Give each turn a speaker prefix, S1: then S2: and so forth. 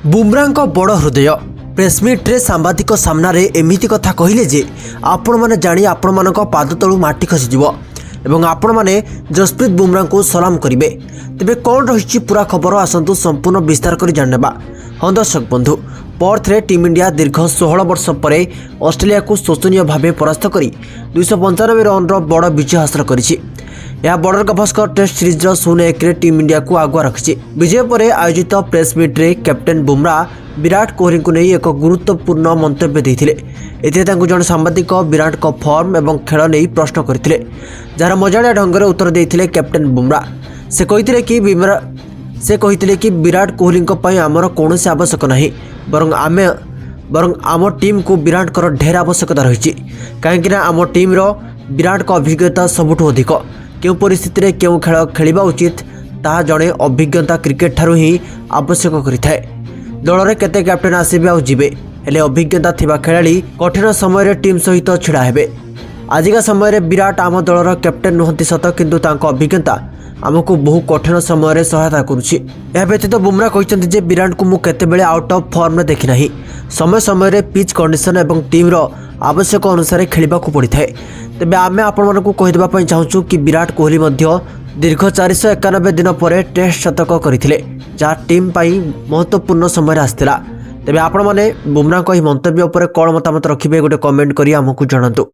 S1: बुमराଙ୍କ बड़ हृदय प्रेसमिट्रे सांबादिक सामने एमिति कथा कहले जे आपण मैंने जाणी आपण मान पाद तलू माटी खसीज एवं आपण मैंने जसप्रीत बुमरा को सलाम करेंगे। तेबे कौन रही पूरा खबर आसतु संपूर्ण विस्तार कर जानवा। हाँ दर्शक बंधु, पर्थ रे टीम इंडिया दीर्घ 16 वर्ष पर ऑस्ट्रेलिया को शोचनीय भाव परास्त कर 295 रन बड़ विजय हासिल करिछि। यह border Gavaskar test series 0-1 team India को आगुआ रखिछि। विजय पर आयोजित प्रेस मीट रे कैप्टेन बुमरा विराट कोहली को नहीं एक गुरुत्वपूर्ण मंतव्य देते। एथिरे जन सांबादिक विराट को फॉर्म एवं खेल नहीं प्रश्न करते, जार मजाणिया ढंग से उत्तर देते कैप्टेन बुमरा। से कहते कि विराट कोहली आमर कौन आवश्यक नहीं, बरं आम टीम को विराट कर ढेर आवश्यकता रही। कहीं आम टीम विराट का अभिज्ञता सबुठ अधिक। क्यों परिस्थिति रे क्यों खेल खेलिबा उचित ताहा जड़े अभिज्ञता क्रिकेट ठारू ही आवश्यक करिथाए। दल रे केते कैप्टेन आसीबे आ जिबे, हेले अभिज्ञता थिबा खेलाड़ी कठिन समय रे टीम सहित छिड़ा हेबे। आजिका समय रे विराट आम दलर कैप्टेन नुहंती सत, किंतु तांको अभिज्ञता आमको बहु कठिन समय रे सहायता करुछि। या व्यतीत बुमरा कहते जे विराट को मु केतेबेले आउट ऑफ फॉर्म रे देखि नाही। समय समय रे पिच कंडीशन एवं टीम रो आवश्यक अनुसार खेलिबा को पड़िथाए। तेबे आमे आपण मानकु कहि देबा पई चाहूछु कि विराट कोहली मध्य दीर्घ 491 दिन पर टेस्ट शतक करथिले, जा टीम पई महत्वपूर्ण समय आस्थिला। तेबे आपण माने बुमरा को ही मंतव्य पर कोन मतामत रखिबे गोटे कमेंट करी हमकु जणांतु।